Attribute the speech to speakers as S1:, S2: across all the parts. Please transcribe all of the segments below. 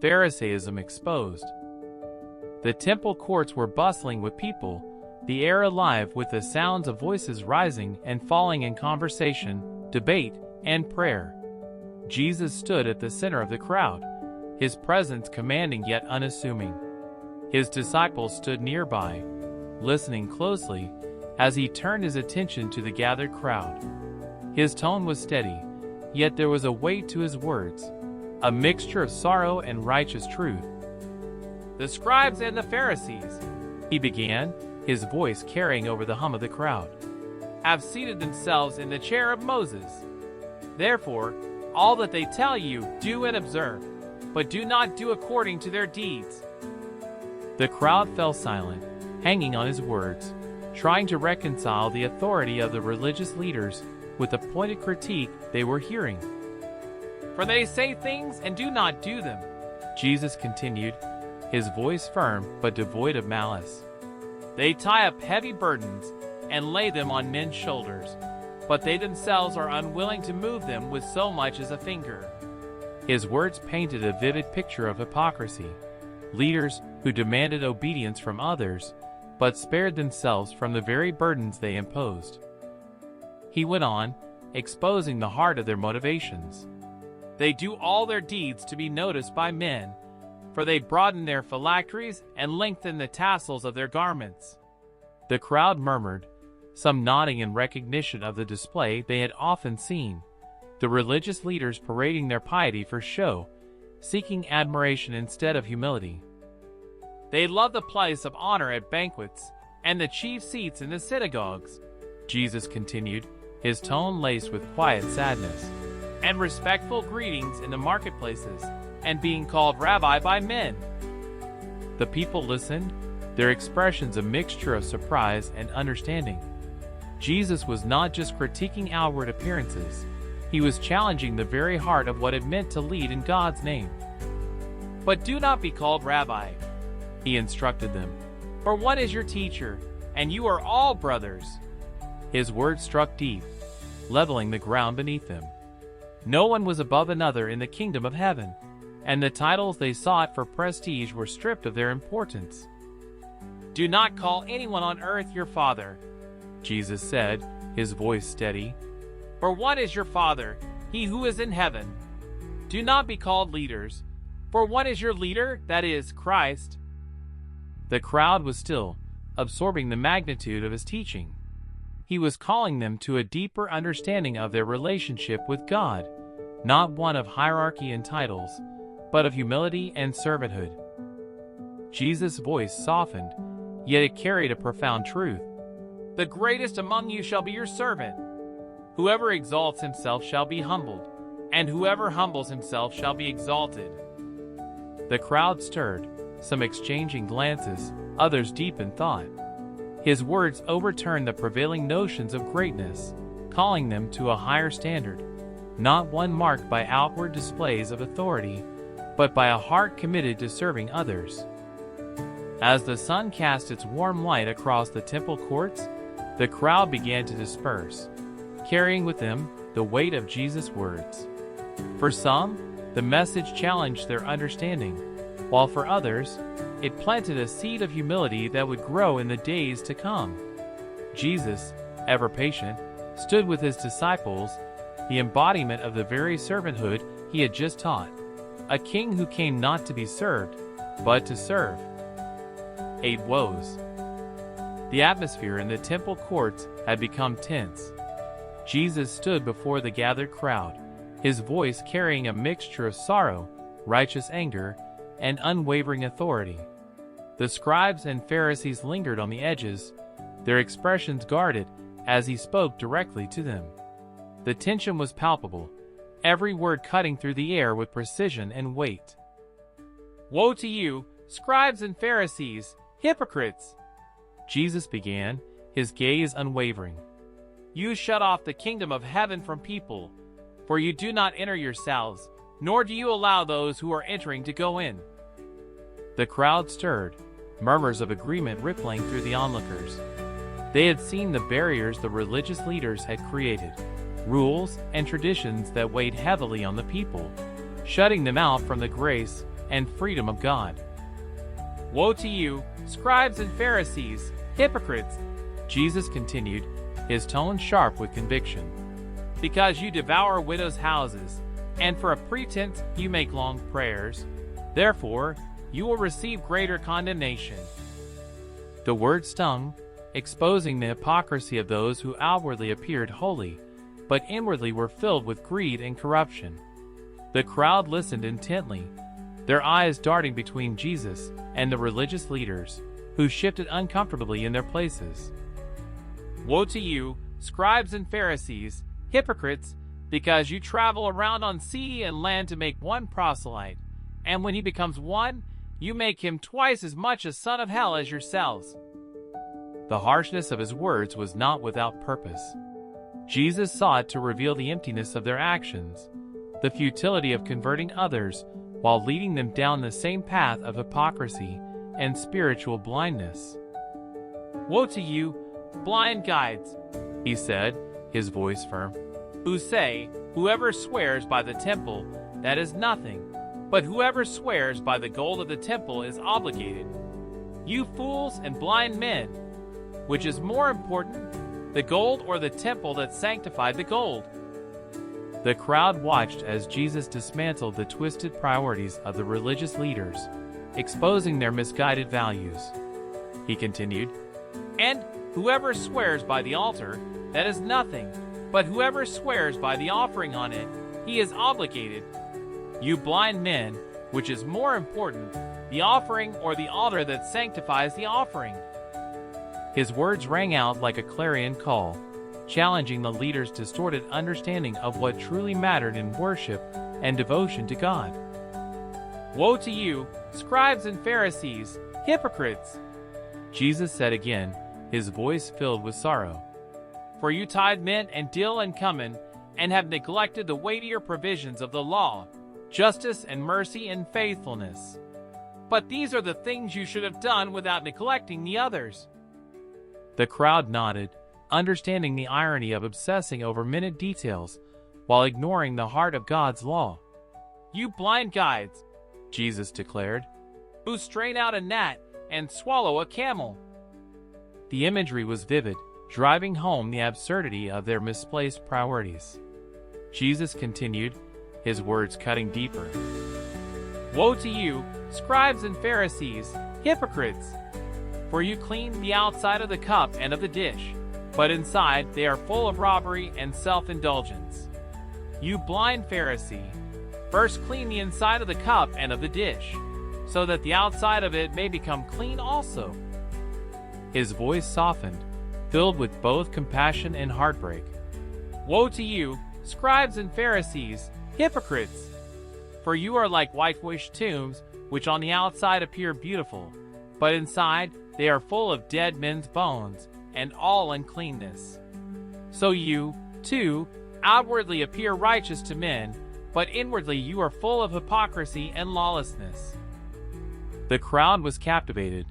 S1: Pharisaism exposed. The temple courts were bustling with people, the air alive with the sounds of voices rising and falling in conversation, debate, and prayer. Jesus stood at the center of the crowd, his presence commanding yet unassuming. His disciples stood nearby, listening closely as he turned his attention to the gathered crowd. His tone was steady, yet there was a weight to his words, a mixture of sorrow and righteous truth. "The scribes and the Pharisees," he began, his voice carrying over the hum of the crowd, "have seated themselves in the chair of Moses. Therefore, all that they tell you, do and observe, but do not do according to their deeds." The crowd fell silent, hanging on his words, trying to reconcile the authority of the religious leaders with the pointed critique they were hearing. "For they say things and do not do them," Jesus continued, his voice firm but devoid of malice. "They tie up heavy burdens and lay them on men's shoulders, but they themselves are unwilling to move them with so much as a finger." His words painted a vivid picture of hypocrisy. Leaders who demanded obedience from others, but spared themselves from the very burdens they imposed. He went on, exposing the heart of their motivations. "They do all their deeds to be noticed by men, for they broaden their phylacteries and lengthen the tassels of their garments." The crowd murmured, some nodding in recognition of the display they had often seen, the religious leaders parading their piety for show, seeking admiration instead of humility. "They love the place of honor at banquets and the chief seats in the synagogues," Jesus continued, his tone laced with quiet sadness, "and respectful greetings in the marketplaces, and being called rabbi by men." The people listened, their expressions a mixture of surprise and understanding. Jesus was not just critiquing outward appearances, he was challenging the very heart of what it meant to lead in God's name. "But do not be called rabbi," he instructed them, "for one is your teacher, and you are all brothers." His words struck deep, leveling the ground beneath them. No one was above another in the kingdom of heaven, and the titles they sought for prestige were stripped of their importance. "Do not call anyone on earth your father," Jesus said, his voice steady, "for one is your Father, he who is in heaven. Do not be called leaders, for one is your leader, that is, Christ." The crowd was still, absorbing the magnitude of his teaching. He was calling them to a deeper understanding of their relationship with God, not one of hierarchy and titles, but of humility and servanthood. Jesus' voice softened, yet it carried a profound truth. "The greatest among you shall be your servant. Whoever exalts himself shall be humbled, and whoever humbles himself shall be exalted." The crowd stirred, some exchanging glances, others deep in thought. His words overturned the prevailing notions of greatness, calling them to a higher standard, not one marked by outward displays of authority, but by a heart committed to serving others. As the sun cast its warm light across the temple courts, the crowd began to disperse, carrying with them the weight of Jesus' words. For some, the message challenged their understanding, while for others, it planted a seed of humility that would grow in the days to come. Jesus, ever patient, stood with his disciples, the embodiment of the very servanthood he had just taught, a king who came not to be served, but to serve. 8 woes. The atmosphere in the temple courts had become tense. Jesus stood before the gathered crowd, his voice carrying a mixture of sorrow, righteous anger, and unwavering authority. The scribes and Pharisees lingered on the edges, their expressions guarded as he spoke directly to them. The tension was palpable, every word cutting through the air with precision and weight. "Woe to you, scribes and Pharisees, hypocrites!" Jesus began, his gaze unwavering. "You shut off the kingdom of heaven from people, for you do not enter yourselves, nor do you allow those who are entering to go in." The crowd stirred, murmurs of agreement rippling through the onlookers. They had seen the barriers the religious leaders had created, rules and traditions that weighed heavily on the people, shutting them out from the grace and freedom of God. Woe to you, scribes and Pharisees, hypocrites! Jesus continued, his tone sharp with conviction. Because you devour widows' houses, and for a pretense you make long prayers, therefore you will receive greater condemnation. The word stung, exposing the hypocrisy of those who outwardly appeared holy, but inwardly were filled with greed and corruption. The crowd listened intently, their eyes darting between Jesus and the religious leaders, who shifted uncomfortably in their places. Woe to you, scribes and Pharisees, hypocrites, because you travel around on sea and land to make one proselyte, and when he becomes one, you make him twice as much a son of hell as yourselves. The harshness of his words was not without purpose. Jesus sought to reveal the emptiness of their actions, the futility of converting others while leading them down the same path of hypocrisy and spiritual blindness. Woe to you, blind guides, he said, his voice firm, who say, whoever swears by the temple, that is nothing, but whoever swears by the gold of the temple is obligated. You fools and blind men, which is more important, the gold or the temple that sanctified the gold? The crowd watched as Jesus dismantled the twisted priorities of the religious leaders, exposing their misguided values. He continued, and whoever swears by the altar, that is nothing, but whoever swears by the offering on it, he is obligated. You blind men, which is more important, the offering or the altar that sanctifies the offering? His words rang out like a clarion call, challenging the leaders' distorted understanding of what truly mattered in worship and devotion to God. Woe to you, scribes and Pharisees, hypocrites! Jesus said again, his voice filled with sorrow. For you tithe mint and dill and cumin, and have neglected the weightier provisions of the law, justice and mercy and faithfulness. But these are the things you should have done without neglecting the others. The crowd nodded, understanding the irony of obsessing over minute details while ignoring the heart of God's law. You blind guides, Jesus declared, who strain out a gnat and swallow a camel. The imagery was vivid, driving home the absurdity of their misplaced priorities. Jesus continued, his words cutting deeper. Woe to you, scribes and Pharisees, hypocrites! For you clean the outside of the cup and of the dish, but inside they are full of robbery and self-indulgence. You blind Pharisee, first clean the inside of the cup and of the dish, so that the outside of it may become clean also. His voice softened, filled with both compassion and heartbreak. Woe to you, scribes and Pharisees, hypocrites! For you are like whitewashed tombs, which on the outside appear beautiful, but inside they are full of dead men's bones and all uncleanness. So you, too, outwardly appear righteous to men, but inwardly you are full of hypocrisy and lawlessness. The crowd was captivated,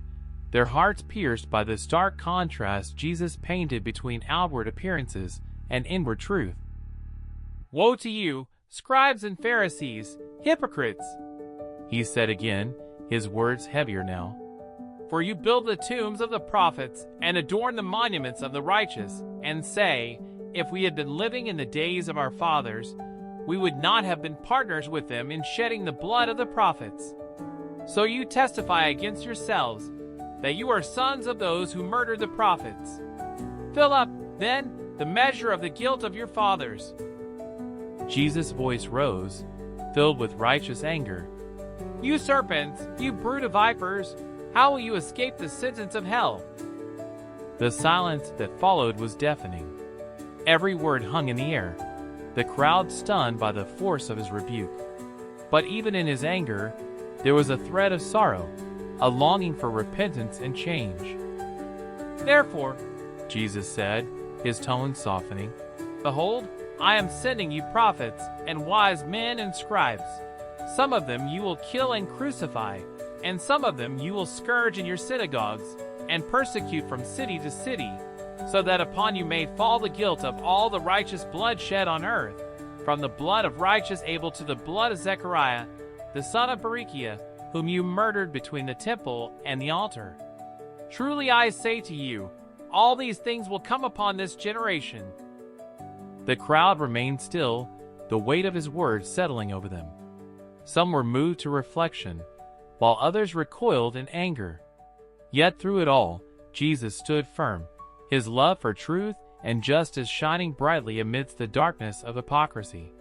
S1: their hearts pierced by the stark contrast Jesus painted between outward appearances and inward truth. Woe to you, scribes and Pharisees, hypocrites! He said again, his words heavier now. For you build the tombs of the prophets and adorn the monuments of the righteous, and say, if we had been living in the days of our fathers, we would not have been partners with them in shedding the blood of the prophets. So you testify against yourselves that you are sons of those who murdered the prophets. Fill up, then, the measure of the guilt of your fathers. Jesus' voice rose, filled with righteous anger. You serpents, you brood of vipers, how will you escape the sentence of hell? The silence that followed was deafening. Every word hung in the air, the crowd stunned by the force of his rebuke. But even in his anger, there was a thread of sorrow, a longing for repentance and change. Therefore, Jesus said, his tone softening, behold, I am sending you prophets and wise men and scribes. Some of them you will kill and crucify, and some of them you will scourge in your synagogues and persecute from city to city, so that upon you may fall the guilt of all the righteous blood shed on earth, from the blood of righteous Abel to the blood of Zechariah, the son of Berechiah, whom you murdered between the temple and the altar. Truly I say to you, all these things will come upon this generation." The crowd remained still, the weight of his words settling over them. Some were moved to reflection, while others recoiled in anger. Yet through it all, Jesus stood firm, his love for truth and justice shining brightly amidst the darkness of hypocrisy.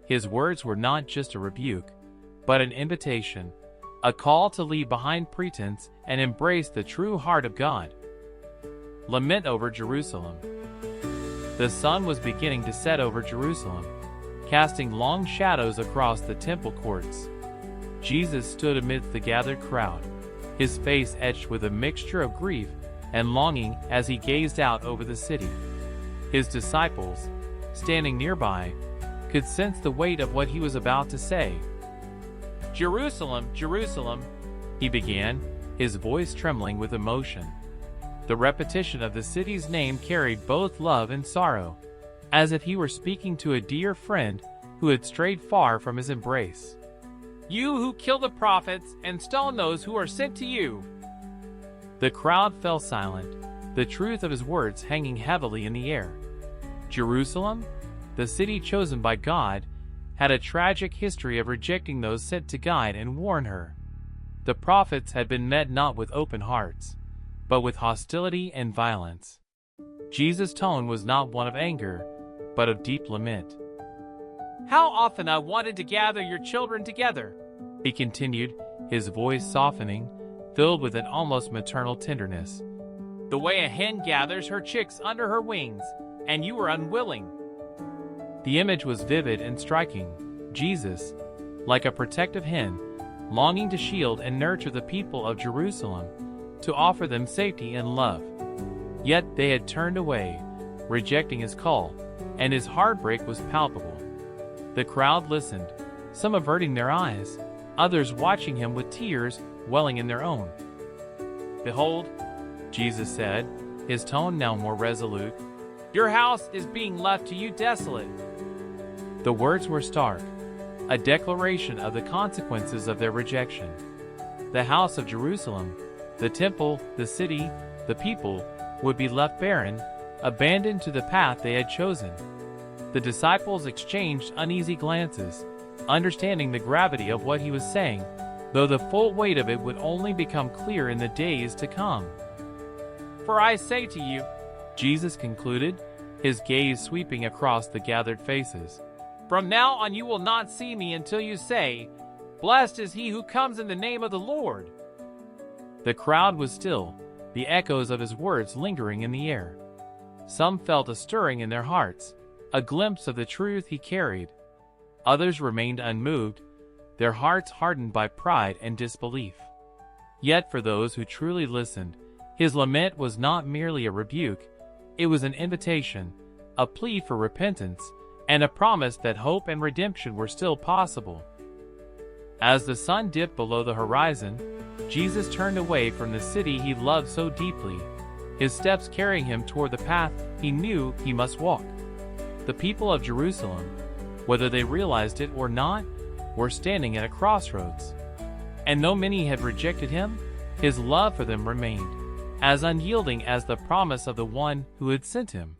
S1: His words were not just a rebuke, but an invitation, a call to leave behind pretense and embrace the true heart of God. Lament over Jerusalem. The sun was beginning to set over Jerusalem, casting long shadows across the temple courts. Jesus stood amidst the gathered crowd, his face etched with a mixture of grief and longing as he gazed out over the city. His disciples, standing nearby, could sense the weight of what he was about to say. "Jerusalem, Jerusalem," he began, his voice trembling with emotion. The repetition of the city's name carried both love and sorrow, as if he were speaking to a dear friend who had strayed far from his embrace. "You who kill the prophets and stone those who are sent to you." The crowd fell silent, the truth of his words hanging heavily in the air. Jerusalem, the city chosen by God, had a tragic history of rejecting those sent to guide and warn her. The prophets had been met not with open hearts, but with hostility and violence. Jesus' tone was not one of anger, but of deep lament. "How often I wanted to gather your children together," he continued, his voice softening, filled with an almost maternal tenderness. "The way a hen gathers her chicks under her wings, and you were unwilling." The image was vivid and striking. Jesus, like a protective hen, longing to shield and nurture the people of Jerusalem, to offer them safety and love. Yet they had turned away, rejecting his call, and his heartbreak was palpable. The crowd listened, some averting their eyes, others watching him with tears welling in their own. "Behold," Jesus said, his tone now more resolute, "your house is being left to you desolate." The words were stark, a declaration of the consequences of their rejection. The house of Jerusalem, the temple, the city, the people, would be left barren, abandoned to the path they had chosen. The disciples exchanged uneasy glances, understanding the gravity of what he was saying, though the full weight of it would only become clear in the days to come. "For I say to you," Jesus concluded, his gaze sweeping across the gathered faces, "from now on you will not see me until you say, 'Blessed is he who comes in the name of the Lord.'" The crowd was still, the echoes of his words lingering in the air. Some felt a stirring in their hearts, a glimpse of the truth he carried. Others remained unmoved, their hearts hardened by pride and disbelief. Yet for those who truly listened, his lament was not merely a rebuke, it was an invitation, a plea for repentance, and a promise that hope and redemption were still possible. As the sun dipped below the horizon, Jesus turned away from the city he loved so deeply, his steps carrying him toward the path he knew he must walk. The people of Jerusalem, whether they realized it or not, were standing at a crossroads. And though many had rejected him, his love for them remained, as unyielding as the promise of the one who had sent him.